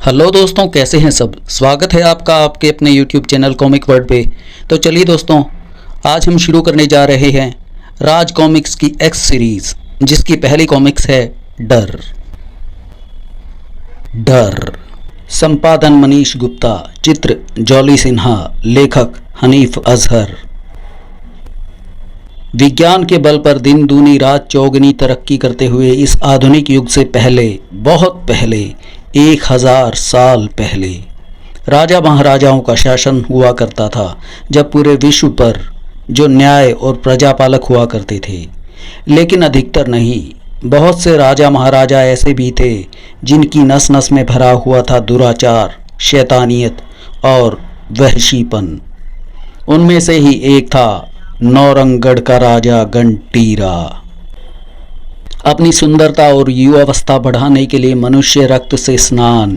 Hello दोस्तों, कैसे हैं सब। स्वागत है आपका आपके अपने YouTube चैनल कॉमिक वर्ल्ड पे। तो चलिए दोस्तों, आज हम शुरू करने जा रहे हैं राज कॉमिक्स की एक्स सीरीज़, जिसकी पहली कॉमिक्स है डर। डर। संपादन मनीष गुप्ता, चित्र जॉली सिन्हा, लेखक हनीफ अजहर। विज्ञान के बल पर दिन दूनी रात चौगुनी तरक्की करते हुए इस आधुनिक युग से पहले, बहुत पहले, 1000 साल पहले राजा महाराजाओं का शासन हुआ करता था, जब पूरे विश्व पर जो न्याय और प्रजापालक हुआ करते थे। लेकिन अधिकतर नहीं, बहुत से राजा महाराजा ऐसे भी थे जिनकी नस नस में भरा हुआ था दुराचार, शैतानियत और वहशीपन। उनमें से ही एक था नौरंगगढ़ का राजा गंटीरा। अपनी सुंदरता और युवावस्था बढ़ाने के लिए मनुष्य रक्त से स्नान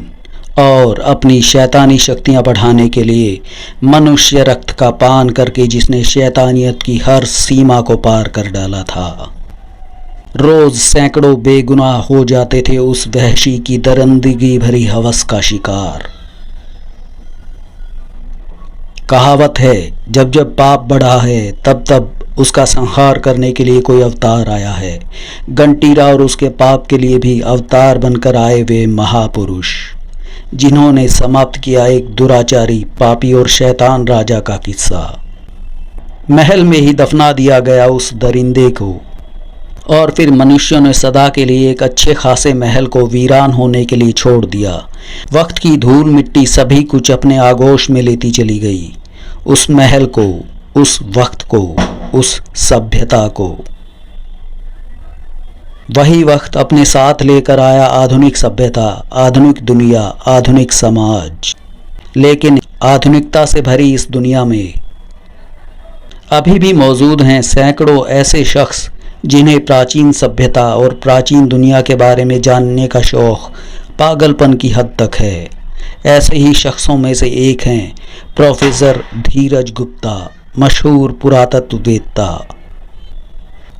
और अपनी शैतानी शक्तियां बढ़ाने के लिए मनुष्य रक्त का पान करके जिसने शैतानियत की हर सीमा को पार कर डाला था। रोज सैकड़ों बेगुनाह हो जाते थे उस वहशी की दरिंदगी भरी हवस का शिकार। कहावत है, जब जब पाप बढ़ा है तब तब उसका संहार करने के लिए कोई अवतार आया है। गंटीरा और उसके पाप के लिए भी अवतार बनकर आए वे महापुरुष, जिन्होंने समाप्त किया एक दुराचारी, पापी और शैतान राजा का किस्सा। महल में ही दफना दिया गया उस दरिंदे को, और फिर मनुष्यों ने सदा के लिए एक अच्छे खासे महल को वीरान होने के लिए छोड़ दिया। वक्त की धूल मिट्टी सभी कुछ अपने आगोश में लेती चली गई, उस महल को, उस वक्त को, उस सभ्यता को। वही वक्त अपने साथ लेकर आया आधुनिक सभ्यता, आधुनिक दुनिया, आधुनिक समाज। लेकिन आधुनिकता से भरी इस दुनिया में अभी भी मौजूद हैं सैकड़ों ऐसे शख्स जिन्हें प्राचीन सभ्यता और प्राचीन दुनिया के बारे में जानने का शौक़ पागलपन की हद तक है। ऐसे ही शख्सों में से एक हैं प्रोफेसर धीरज गुप्ता, मशहूर पुरातत्ववेत्ता।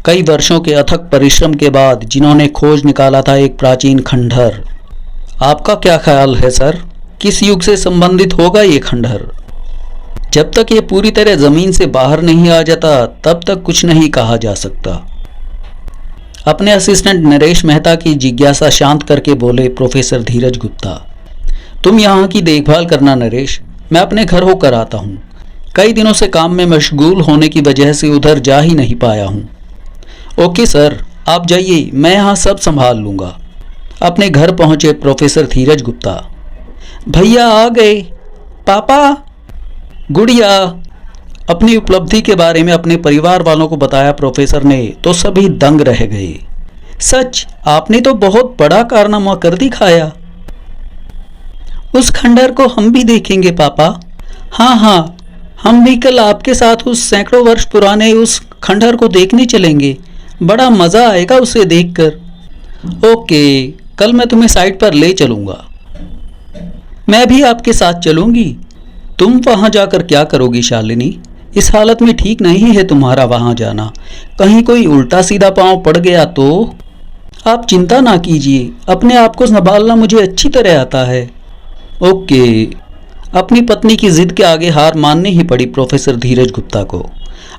कई वर्षों के अथक परिश्रम के बाद जिन्होंने खोज निकाला था एक प्राचीन खंडहर। आपका क्या ख्याल है सर, किस युग से संबंधित होगा ये खंडहर? जब तक ये पूरी तरह जमीन से बाहर नहीं आ जाता तब तक कुछ नहीं कहा जा सकता। अपने असिस्टेंट नरेश मेहता की जिज्ञासा शांत करके बोले प्रोफेसर धीरज गुप्ता, तुम यहाँ की देखभाल करना नरेश, मैं अपने घर होकर आता हूँ। कई दिनों से काम में मशगूल होने की वजह से उधर जा ही नहीं पाया हूँ। ओके सर, आप जाइए, मैं यहाँ सब संभाल लूँगा। अपने घर पहुँचे प्रोफेसर धीरज गुप्ता। भैया आ गए। पापा, गुड़िया। अपनी उपलब्धि के बारे में अपने परिवार वालों को बताया प्रोफेसर ने तो सभी दंग रह गए। सच, आपने तो बहुत बड़ा कारनामा कर दिखाया। उस खंडहर को हम भी देखेंगे पापा। हाँ हाँ, हम भी कल आपके साथ उस सैकड़ों वर्ष पुराने उस खंडहर को देखने चलेंगे। बड़ा मज़ा आएगा उसे देखकर। ओके, कल मैं तुम्हें साइट पर ले चलूँगा। मैं भी आपके साथ चलूँगी। तुम वहाँ जाकर क्या करोगी शालिनी? इस हालत में ठीक नहीं है तुम्हारा वहाँ जाना। कहीं कोई उल्टा सीधा पाँव पड़ गया तो? आप चिंता ना कीजिए, अपने आप को संभालना मुझे अच्छी तरह आता है। ओके। अपनी पत्नी की जिद के आगे हार माननी ही पड़ी प्रोफेसर धीरज गुप्ता को।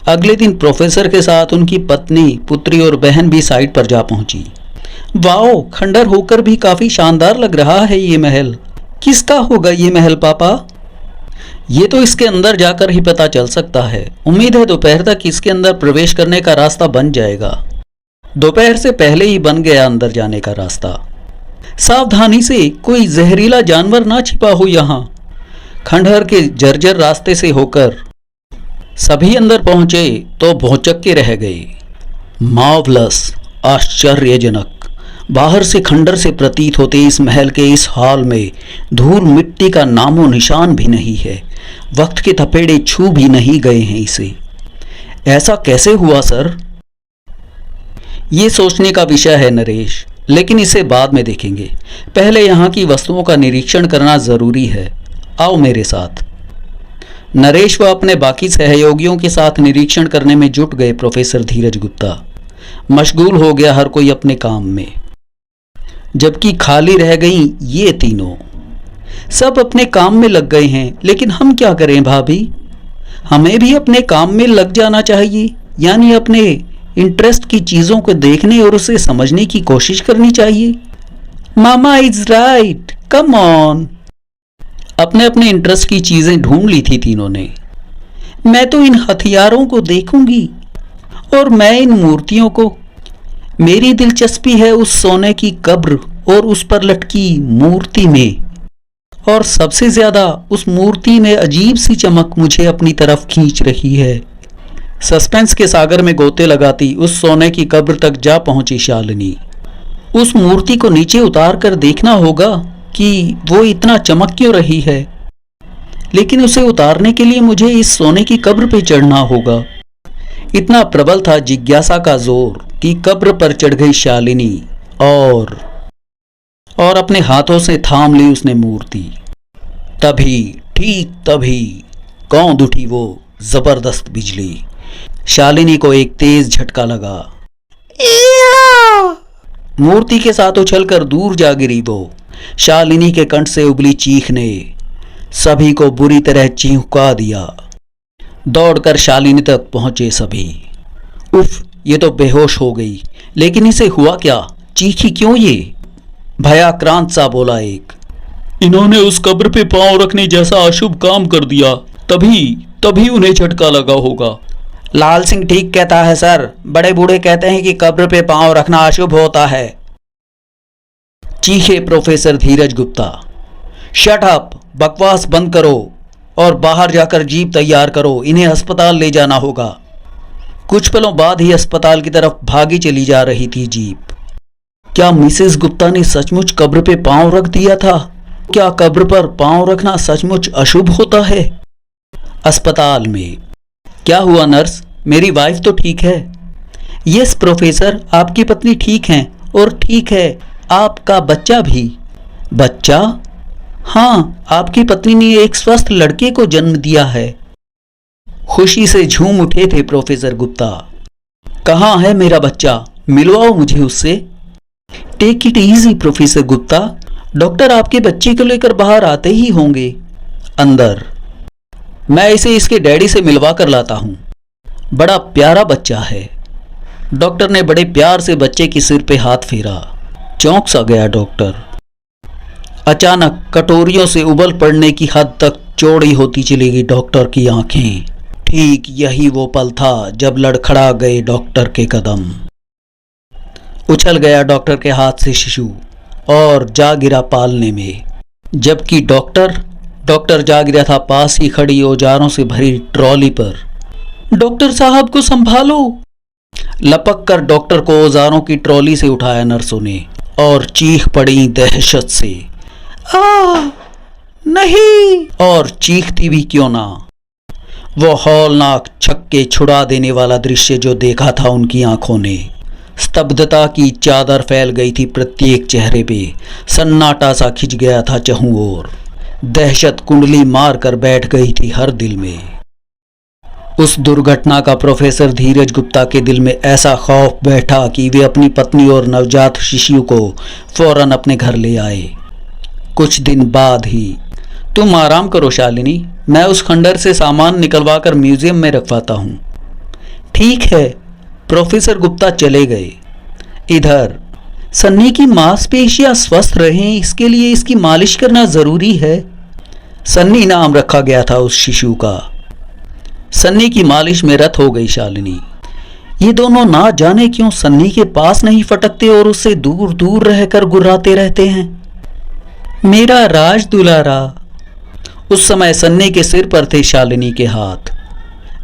अगले दिन प्रोफेसर के साथ उनकी पत्नी, पुत्री और बहन भी साइट पर जा पहुंची। वाओ, खंडहर होकर भी काफ़ी शानदार लग रहा है ये महल। किसका होगा ये महल पापा? ये तो इसके अंदर जाकर ही पता चल सकता है। उम्मीद है दोपहर तक इसके अंदर प्रवेश करने का रास्ता बन जाएगा। दोपहर से पहले ही बन गया अंदर जाने का रास्ता। सावधानी से, कोई जहरीला जानवर ना छिपा हो यहाँ। खंडहर के जर्जर रास्ते से होकर सभी अंदर पहुंचे तो भौचक्के रह गए। मार्वलस, आश्चर्यजनक। बाहर से खंडहर से प्रतीत होते इस महल के इस हॉल में धूल मिट्टी का नामो निशान भी नहीं है। वक्त के थपेड़े छू भी नहीं गए हैं इसे। ऐसा कैसे हुआ सर? ये सोचने का विषय है नरेश, लेकिन इसे बाद में देखेंगे। पहले यहाँ की वस्तुओं का निरीक्षण करना जरूरी है। आओ मेरे साथ। नरेश व अपने बाकी सहयोगियों के साथ निरीक्षण करने में जुट गए प्रोफेसर धीरज गुप्ता। मशगूल हो गया हर कोई अपने काम में, जबकि खाली रह गईं ये तीनों। सब अपने काम में लग गए हैं, लेकिन हम क्या करें भाभी? हमें भी अपने काम में लग जाना चाहिए, यानी अपने इंटरेस्ट की चीज़ों को देखने और उसे समझने की कोशिश करनी चाहिए। मामा इज राइट, कम ऑन। अपने अपने इंटरेस्ट की चीज़ें ढूंढ ली थी तीनों ने। मैं तो इन हथियारों को देखूंगी और मैं इन मूर्तियों को। मेरी दिलचस्पी है उस सोने की कब्र और उस पर लटकी मूर्ति में, और सबसे ज्यादा उस मूर्ति में अजीब सी चमक मुझे अपनी तरफ खींच रही है। सस्पेंस के सागर में गोते लगाती उस सोने की कब्र तक जा पहुंची शालिनी। उस मूर्ति को नीचे उतार कर देखना होगा कि वो इतना चमक क्यों रही है, लेकिन उसे उतारने के लिए मुझे इस सोने की कब्र पे चढ़ना होगा। इतना प्रबल था जिज्ञासा का जोर कि कब्र पर चढ़ गई शालिनी और अपने हाथों से थाम ली उसने मूर्ति। तभी, ठीक तभी कौंध उठी वो जबरदस्त बिजली। शालिनी को एक तेज झटका लगा। मूर्ति के साथ उछलकर दूर जा गिरी वो। शालिनी के कंठ से उबली चीख ने सभी को बुरी तरह चींका दिया। दौड़कर शालिनी तक पहुंचे सभी। उफ, ये तो बेहोश हो गई, लेकिन इसे हुआ क्या? चीखी क्यों ये? भयाक्रांत सा बोला एक। इन्होंने उस कब्र पे पांव रखने जैसा अशुभ काम कर दिया, तभी उन्हें झटका लगा होगा। लाल सिंह ठीक कहता है सर, बड़े बूढ़े कहते हैं कि कब्र पे पांव रखना अशुभ होता है, चीखे प्रोफेसर धीरज गुप्ता। शट अप, बकवास बंद करो और बाहर जाकर जीप तैयार करो, इन्हें अस्पताल ले जाना होगा। कुछ पलों बाद ही अस्पताल की तरफ भागी चली जा रही थी जीप। क्या मिसेस गुप्ता ने सचमुच कब्र पे पांव रख दिया था? क्या कब्र पर पांव रखना सचमुच अशुभ होता है? अस्पताल में क्या हुआ नर्स? मेरी वाइफ तो ठीक है। यस प्रोफेसर, आपकी पत्नी ठीक है और ठीक है आपका बच्चा भी। बच्चा? हाँ, आपकी पत्नी ने एक स्वस्थ लड़के को जन्म दिया है। खुशी से झूम उठे थे प्रोफेसर गुप्ता। कहाँ है मेरा बच्चा? मिलवाओ मुझे उससे। Take it easy professor Gupta, doctor आपके बच्चे को लेकर बाहर आते ही होंगे। अंदर, मैं इसे इसके डैडी से मिलवा कर लाता हूं। बड़ा प्यारा बच्चा है। डॉक्टर ने बड़े प्यार से बच्चे के सिर पे हाथ फेरा। चौंक सा गया डॉक्टर। अचानक कटोरियों से उबल पड़ने की हद तक चौड़ी होती चली गई डॉक्टर की आंखें। ठीक यही वो पल था जब लड़खड़ा गए डॉक्टर के कदम। उछल गया डॉक्टर के हाथ से शिशु और जा गिरा पालने में, जबकि डॉक्टर जा गिरा था पास ही खड़ी औजारों से भरी ट्रॉली पर। डॉक्टर साहब को संभालो। लपक कर डॉक्टर को औजारों की ट्रॉली से उठाया नर्सों ने और चीख पड़ी दहशत से, नहीं। और चीखती भी क्यों ना। वो हौलनाक छक्के छुड़ा देने वाला दृश्य जो देखा था उनकी आंखों ने। स्तब्धता की चादर फैल गई थी प्रत्येक चेहरे पे। सन्नाटा सा खिंच गया था चहुं ओर। दहशत कुंडली मार कर बैठ गई थी हर दिल में। उस दुर्घटना का प्रोफेसर धीरज गुप्ता के दिल में ऐसा खौफ बैठा कि वे अपनी पत्नी और नवजात शिशु को फौरन अपने घर ले आए। कुछ दिन बाद ही, तुम आराम करो शालिनी, मैं उस खंडर से सामान निकलवा कर म्यूजियम में रखवाता हूँ। ठीक है। प्रोफेसर गुप्ता चले गए। इधर सन्नी की मांसपेशियां स्वस्थ रहें, इसके लिए इसकी मालिश करना जरूरी है। सन्नी नाम रखा गया था उस शिशु का। सन्नी की मालिश में रत हो गई शालिनी। ये दोनों ना जाने क्यों सन्नी के पास नहीं फटकते और उससे दूर दूर रहकर गुर्राते रहते हैं। मेरा राज दुलारा। उस समय सन्नी के सिर पर थे शालिनी के हाथ।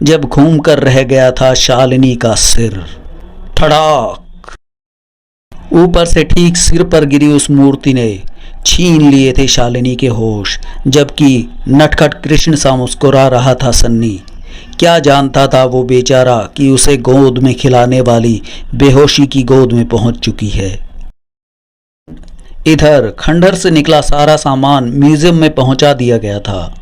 जब घूम कर रह गया था शालिनी का सिर। ठड़ाक! ऊपर से ठीक सिर पर गिरी उस मूर्ति ने छीन लिए थे शालिनी के होश, जबकि नटखट कृष्ण सा मुस्कुरा रहा था सन्नी। क्या जानता था वो बेचारा कि उसे गोद में खिलाने वाली बेहोशी की गोद में पहुंच चुकी है। इधर खंडर से निकला सारा सामान म्यूजियम में पहुंचा दिया गया था।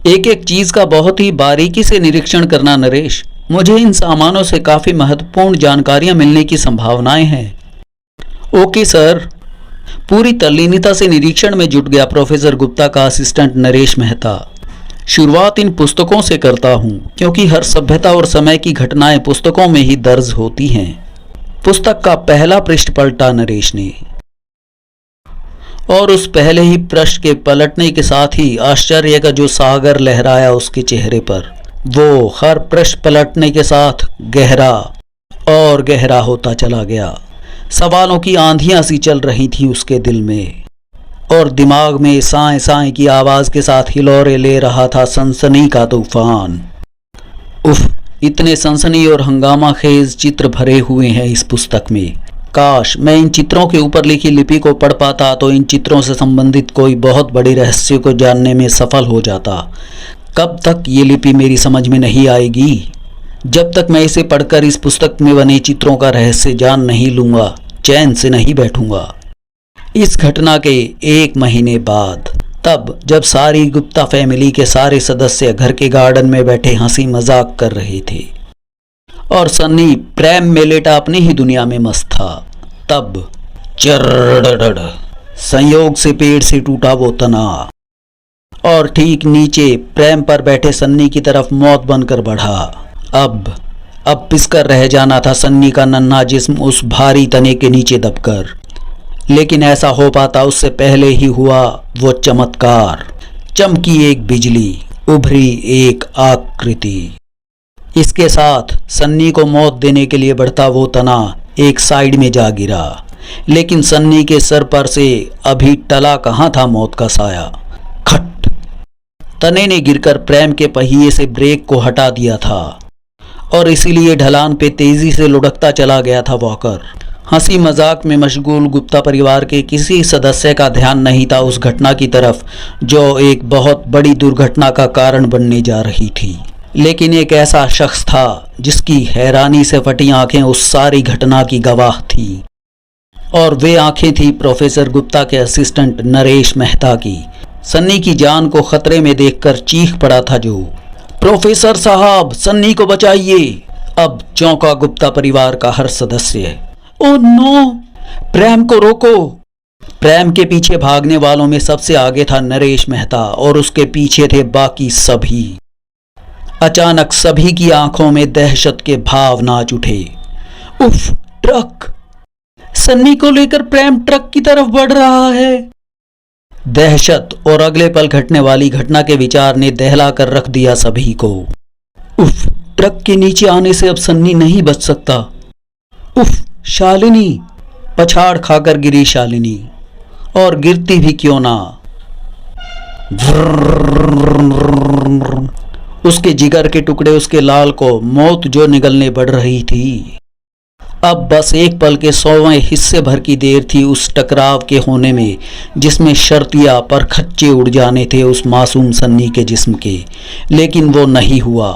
एक एक चीज का बहुत ही बारीकी से निरीक्षण करना नरेश। मुझे इन सामानों से काफी महत्वपूर्ण जानकारियां मिलने की संभावनाएं हैं। Okay sir. पूरी तल्लीनता से निरीक्षण में जुट गया प्रोफेसर गुप्ता का असिस्टेंट नरेश मेहता। शुरुआत इन पुस्तकों से करता हूँ क्योंकि हर सभ्यता और समय की घटनाएं पुस्तकों में ही दर्ज होती हैं। पुस्तक का पहला पृष्ठ पलटा नरेश ने, और उस पहले ही पृष्ठ के पलटने के साथ ही आश्चर्य का जो सागर लहराया उसके चेहरे पर, वो हर पृष्ठ पलटने के साथ गहरा और गहरा होता चला गया। सवालों की आंधियां सी चल रही थी उसके दिल में, और दिमाग में साए साए की आवाज के साथ हिलोरे ले रहा था सनसनी का तूफान। उफ, इतने सनसनी और हंगामा खेज चित्र भरे हुए हैं इस पुस्तक में। काश मैं इन चित्रों के ऊपर लिखी लिपि को पढ़ पाता तो इन चित्रों से संबंधित कोई बहुत बड़ी रहस्य को जानने में सफल हो जाता। कब तक ये लिपि मेरी समझ में नहीं आएगी? जब तक मैं इसे पढ़कर इस पुस्तक में बने चित्रों का रहस्य जान नहीं लूंगा, चैन से नहीं बैठूंगा। इस घटना के 1 महीने बाद, तब जब सारी गुप्ता फैमिली के सारे सदस्य घर के गार्डन में बैठे हंसी मजाक कर रहे थे और सन्नी प्रेम में लेटा अपनी ही दुनिया में मस्त था, तब चर्ररररर संयोग से पेड़ से टूटा वो तना और ठीक नीचे प्रेम पर बैठे सन्नी की तरफ मौत बनकर बढ़ा। अब पिसकर रह जाना था सन्नी का नन्हा जिस्म उस भारी तने के नीचे दबकर, लेकिन ऐसा हो पाता उससे पहले ही हुआ वो चमत्कार। चमकी एक बिजली, उभरी एक आकृति। इसके साथ सन्नी को मौत देने के लिए बढ़ता वो तना एक साइड में जा गिरा, लेकिन सन्नी के सर पर से अभी टला कहाँ था मौत का साया। खट! तने ने गिरकर प्रेम के पहिए से ब्रेक को हटा दिया था और इसीलिए ढलान पे तेजी से लुढ़कता चला गया था वॉकर। हंसी मजाक में मशगूल गुप्ता परिवार के किसी सदस्य का ध्यान नहीं था उस घटना की तरफ जो एक बहुत बड़ी दुर्घटना का कारण बनने जा रही थी। लेकिन एक ऐसा शख्स था जिसकी हैरानी से फटी आंखें उस सारी घटना की गवाह थी, और वे आंखें थी प्रोफेसर गुप्ता के असिस्टेंट नरेश मेहता की। सन्नी की जान को खतरे में देखकर चीख पड़ा था जो, प्रोफेसर साहब, सन्नी को बचाइए। अब चौंका गुप्ता परिवार का हर सदस्य। ओह नो, प्रेम को रोको। प्रेम के पीछे भागने वालों में सबसे आगे था नरेश मेहता और उसके पीछे थे बाकी सभी। अचानक सभी की आंखों में दहशत के भाव नाच उठे। उफ, ट्रक! सन्नी को लेकर प्रेम ट्रक की तरफ बढ़ रहा है। दहशत और अगले पल घटने वाली घटना के विचार ने दहला कर रख दिया सभी को। उफ, ट्रक के नीचे आने से अब सन्नी नहीं बच सकता। उफ, शालिनी! पछाड़ खाकर गिरी शालिनी, और गिरती भी क्यों ना। उसके जिगर के टुकड़े उसके लाल को मौत जो निगलने बढ़ रही थी। अब बस एक पल के 100वें हिस्से भर की देर थी उस टकराव के होने में जिसमें शर्तिया पर खच्चे उड़ जाने थे उस मासूम सन्नी के जिस्म के, लेकिन वो नहीं हुआ,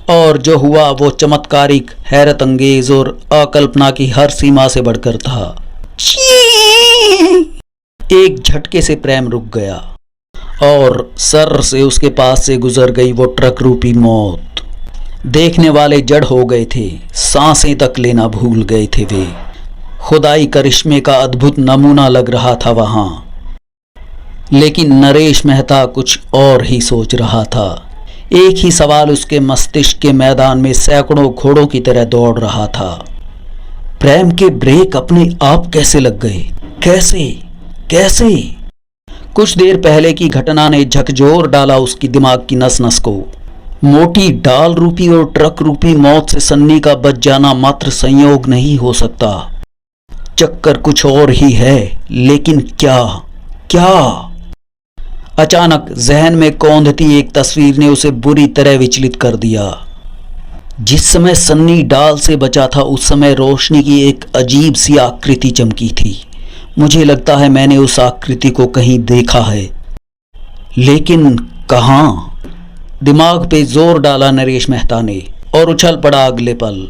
और जो हुआ वो चमत्कारिक, हैरत अंगेज और अकल्पना की हर सीमा से बढ़कर था। एक झटके से प्रेम रुक गया और सर से उसके पास से गुजर गई वो ट्रक रूपी मौत। देखने वाले जड़ हो गए थे, सांसें तक लेना भूल गए थे वे। खुदाई करिश्मे का अद्भुत नमूना लग रहा था वहां, लेकिन नरेश मेहता कुछ और ही सोच रहा था। एक ही सवाल उसके मस्तिष्क के मैदान में सैकड़ों घोड़ों की तरह दौड़ रहा था। प्रेम के ब्रेक अपने आप कैसे लग गए? कैसे कैसे? कुछ देर पहले की घटना ने झकझोर डाला उसकी दिमाग की नस नस को। मोटी डाल रूपी और ट्रक रूपी मौत से सन्नी का बच जाना मात्र संयोग नहीं हो सकता, चक्कर कुछ और ही है। लेकिन क्या? क्या? अचानक जहन में कौंधती एक तस्वीर ने उसे बुरी तरह विचलित कर दिया। जिस समय सन्नी डाल से बचा था उस समय रोशनी की एक अजीब सी आकृति चमकी थी। मुझे लगता है मैंने उस आकृति को कहीं देखा है, लेकिन कहाँ? दिमाग पे जोर डाला नरेश मेहता ने और उछल पड़ा अगले पल।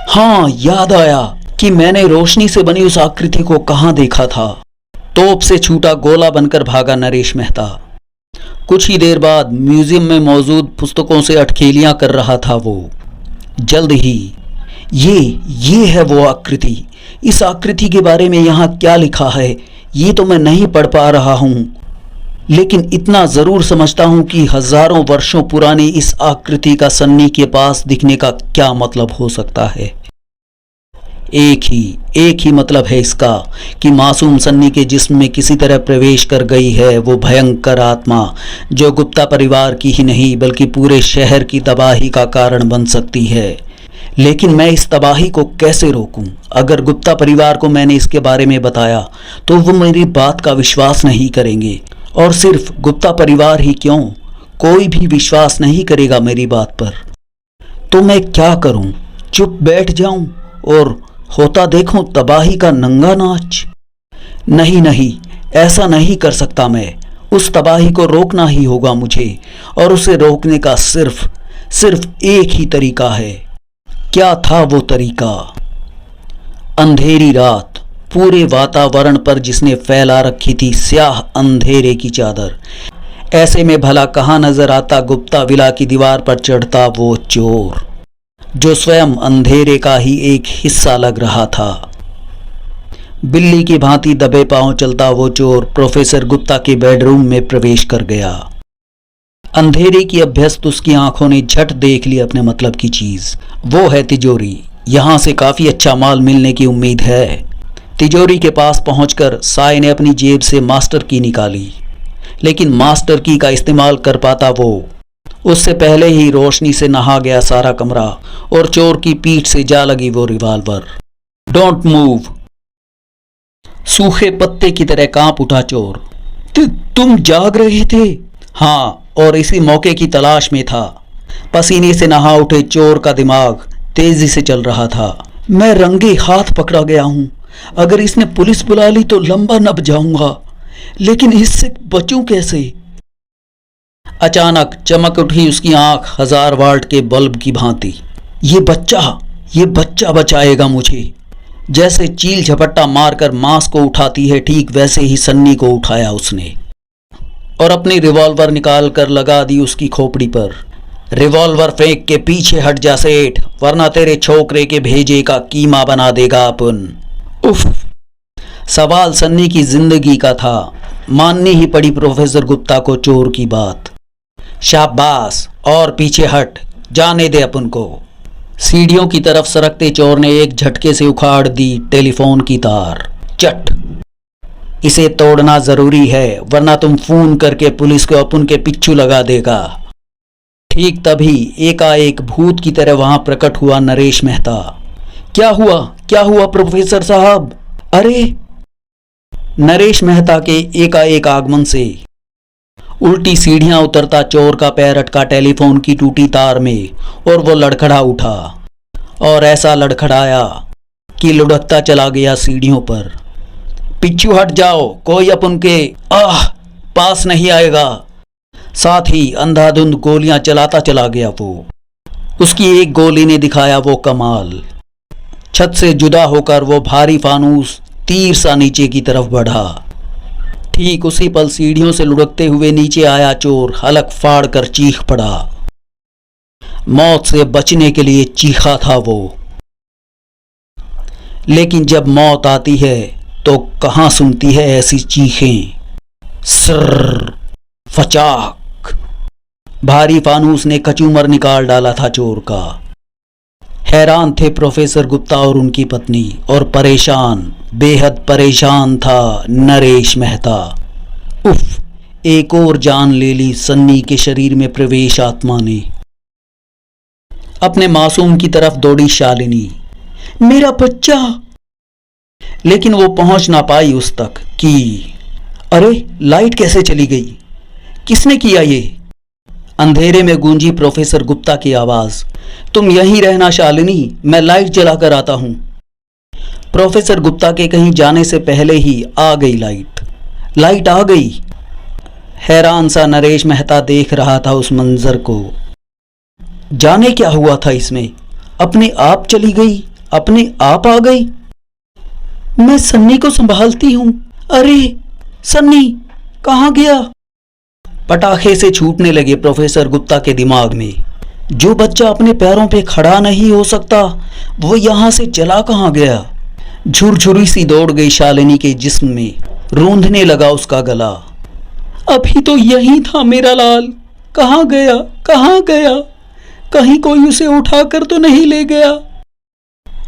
हाँ, याद आया कि मैंने रोशनी से बनी उस आकृति को कहाँ देखा था। तोप से छूटा गोला बनकर भागा नरेश मेहता। कुछ ही देर बाद म्यूजियम में मौजूद पुस्तकों से अटखेलियां कर रहा था वो। जल्द ही ये है वो आकृति। इस आकृति के बारे में यहाँ क्या लिखा है ये तो मैं नहीं पढ़ पा रहा हूँ, लेकिन इतना जरूर समझता हूँ कि हजारों वर्षों पुरानी इस आकृति का सन्नी के पास दिखने का क्या मतलब हो सकता है। एक ही मतलब है इसका कि मासूम सन्नी के जिस्म में किसी तरह प्रवेश कर गई है वो भयंकर आत्मा, जो गुप्ता परिवार की ही नहीं बल्कि पूरे शहर की तबाही का कारण बन सकती है। लेकिन मैं इस तबाही को कैसे रोकूं? अगर गुप्ता परिवार को मैंने इसके बारे में बताया तो वो मेरी बात का विश्वास नहीं करेंगे, और सिर्फ गुप्ता परिवार ही क्यों, कोई भी विश्वास नहीं करेगा मेरी बात पर। तो मैं क्या करूं? चुप बैठ जाऊं और होता देखूं तबाही का नंगा नाच? नहीं, ऐसा नहीं कर सकता मैं। उस तबाही को रोकना ही होगा मुझे, और उसे रोकने का सिर्फ एक ही तरीका है। क्या था वो तरीका? अंधेरी रात, पूरे वातावरण पर जिसने फैला रखी थी स्याह अंधेरे की चादर। ऐसे में भला कहाँ नजर आता गुप्ता विला की दीवार पर चढ़ता वो चोर, जो स्वयं अंधेरे का ही एक हिस्सा लग रहा था। बिल्ली की भांति दबे पांव चलता वो चोर प्रोफेसर गुप्ता के बेडरूम में प्रवेश कर गया। अंधेरे की अभ्यस्त उसकी आंखों ने झट देख ली अपने मतलब की चीज। वो है तिजोरी। यहां से काफी अच्छा माल मिलने की उम्मीद है। तिजोरी के पास पहुंचकर साय ने अपनी जेब से मास्टर की निकाली, लेकिन मास्टर की का इस्तेमाल कर पाता वो, उससे पहले ही रोशनी से नहा गया सारा कमरा, और चोर की पीठ से जा लगी वो रिवॉल्वर। Don't move. सूखे पत्ते की तरह कांप उठा चोर। तुम जाग रहे थे? हाँ, और इसी मौके की तलाश में था। पसीने से नहा उठे चोर का दिमाग तेजी से चल रहा था। मैं रंगे हाथ पकड़ा गया हूं। अगर इसने पुलिस बुला ली तो लंबा नब जाऊंगा, लेकिन इससे बचूं कैसे? अचानक चमक उठी उसकी आंख 1000 वाट के बल्ब की भांति। ये बच्चा बचाएगा मुझे। जैसे चील झपट्टा मारकर मांस को उठाती है, ठीक वैसे ही सन्नी को उठाया उसने और अपनी रिवॉल्वर निकाल कर लगा दी उसकी खोपड़ी पर। रिवॉल्वर फेंक के पीछे हट जा सेठ, वरना तेरे छोकरे के भेजे का कीमा बना देगा अपन। उफ! सवाल सन्नी की जिंदगी का था। माननी ही पड़ी प्रोफेसर गुप्ता को चोर की बात। शाबाश, और पीछे हट, जाने दे अपन को। सीढ़ियों की तरफ सरकते चोर ने एक झटके से उखाड़ दी टेलीफोन की तार। चट! इसे तोड़ना जरूरी है, वरना तुम फोन करके पुलिस को अपन के पिच्छू लगा देगा। ठीक तभी एकाएक भूत की तरह वहां प्रकट हुआ नरेश मेहता। क्या हुआ प्रोफेसर साहब? अरे! नरेश मेहता के एकाएक आगमन से उल्टी सीढ़ियां उतरता चोर का पैर अटका टेलीफोन की टूटी तार में, और वो लड़खड़ा उठा, और ऐसा लड़खड़ाया कि लुढ़कता चला गया सीढ़ियों पर। पिछू हट जाओ, कोई अपन के पास नहीं आएगा। साथ ही अंधाधुंध गोलियां चलाता चला गया वो। उसकी एक गोली ने दिखाया वो कमाल। छत से जुदा होकर वो भारी फानूस तीर सा नीचे की तरफ बढ़ा। ठीक उसी पल सीढ़ियों से लुढ़कते हुए नीचे आया चोर हलक फाड़ कर चीख पड़ा। मौत से बचने के लिए चीखा था वो। लेकिन जब मौत आती है तो कहां सुनती है ऐसी चीखें। सर्र फचाक! भारी फानूस ने कचूमर निकाल डाला था चोर का। हैरान थे प्रोफेसर गुप्ता और उनकी पत्नी, और परेशान, बेहद परेशान था नरेश मेहता। उफ! एक और जान ले ली सन्नी के शरीर में प्रवेश आत्मा ने। अपने मासूम की तरफ दौड़ी शालिनी। मेरा बच्चा! लेकिन वो पहुंच ना पाई उस तक कि अरे, लाइट कैसे चली गई? किसने किया ये? अंधेरे में गूंजी प्रोफेसर गुप्ता की आवाज। तुम यहीं रहना शालिनी, मैं लाइट जलाकर आता हूं। प्रोफेसर गुप्ता के कहीं जाने से पहले ही आ गई लाइट आ गई। हैरान सा नरेश मेहता देख रहा था उस मंजर को। जाने क्या हुआ था इसमें? अपने आप चली गई, अपने आप आ गई। मैं सन्नी को संभालती हूं। अरे सन्नी कहां गया? पटाखे से छूटने लगे प्रोफेसर गुप्ता के दिमाग में। जो बच्चा अपने पैरों पे खड़ा नहीं हो सकता वो यहाँ से चला कहाँ गया? झुरझुरी सी दौड़ गई शालिनी के जिस्म में, रूंधने लगा उसका गला। अभी तो यही था मेरा लाल, कहाँ गया, कहाँ गया? कहीं कोई उसे उठाकर तो नहीं ले गया?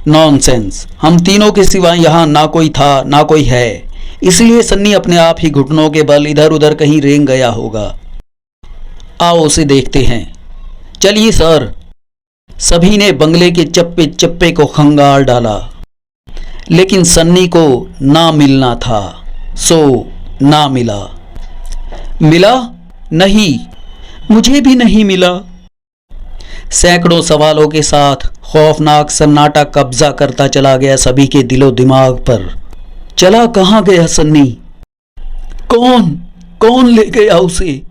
नॉनसेंस, हम तीनों के सिवा यहाँ ना कोई था ना कोई है, इसलिए सन्नी अपने आप ही घुटनों के बल इधर उधर कहीं रेंग गया होगा। आओ उसे देखते हैं। चलिए सर। सभी ने बंगले के चप्पे चप्पे को खंगाल डाला, लेकिन सन्नी को ना मिलना था, सो ना मिला। मिला? नहीं, मुझे भी नहीं मिला। सैकड़ों सवालों के साथ खौफनाक सन्नाटा कब्जा करता चला गया सभी के दिलो दिमाग पर। चला कहाँ गया सन्नी? कौन ले गया उसे?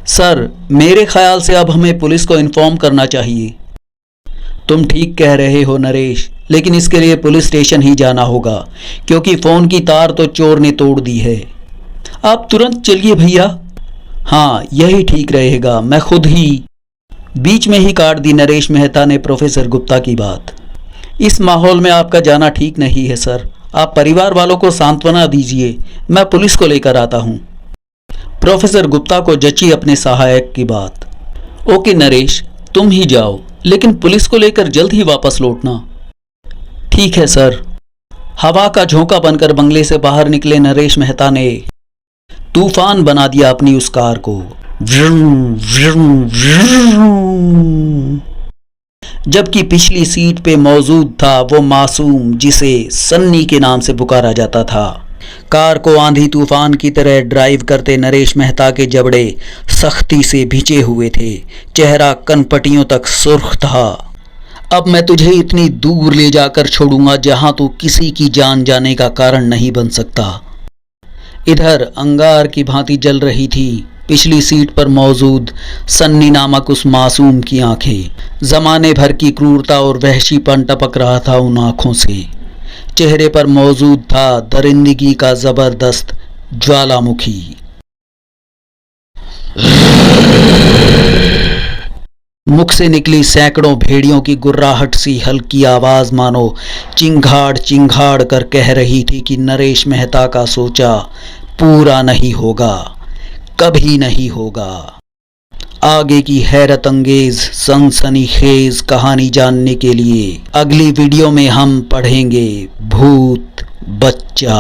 सर, मेरे ख्याल से अब हमें पुलिस को इन्फॉर्म करना चाहिए। तुम ठीक कह रहे हो नरेश, लेकिन इसके लिए पुलिस स्टेशन ही जाना होगा, क्योंकि फोन की तार तो चोर ने तोड़ दी है। आप तुरंत चलिए भैया। हाँ, यही ठीक रहेगा, मैं खुद ही। बीच में ही काट दी नरेश मेहता ने प्रोफेसर गुप्ता की बात। इस माहौल में आपका जाना ठीक नहीं है सर, आप परिवार वालों को सांत्वना दीजिए, मैं पुलिस को लेकर आता हूँ। प्रोफेसर गुप्ता को जची अपने सहायक की बात। ओके नरेश, तुम ही जाओ, लेकिन पुलिस को लेकर जल्द ही वापस लौटना। ठीक है सर। हवा का झोंका बनकर बंगले से बाहर निकले नरेश मेहता ने तूफान बना दिया अपनी उस कार को। जबकि पिछली सीट पे मौजूद था वो मासूम जिसे सन्नी के नाम से पुकारा जाता था। कार को आंधी तूफान की तरह ड्राइव करते नरेश मेहता के जबड़े सख्ती से भिजे हुए थे, चेहरा कनपटियों तक सुर्ख था। अब मैं तुझे इतनी दूर ले जाकर छोड़ूंगा जहां तू किसी की जान जाने का कारण नहीं बन सकता। इधर अंगार की भांति जल रही थी पिछली सीट पर मौजूद सन्नी नामक उस मासूम की आंखें। जमाने भर की क्रूरता और वहशीपन टपक रहा था उन आंखों से। चेहरे पर मौजूद था दरिंदगी का जबरदस्त ज्वालामुखी। मुख से निकली सैकड़ों भेड़ियों की गुर्राहट सी हल्की आवाज मानो चिंघाड़ चिंघाड़ कर कह रही थी कि नरेश मेहता का सोचा पूरा नहीं होगा, कभी नहीं होगा। आगे की हैरत अंगेज सनसनीखेज कहानी जानने के लिए अगली वीडियो में हम पढ़ेंगे भूत बच्चा।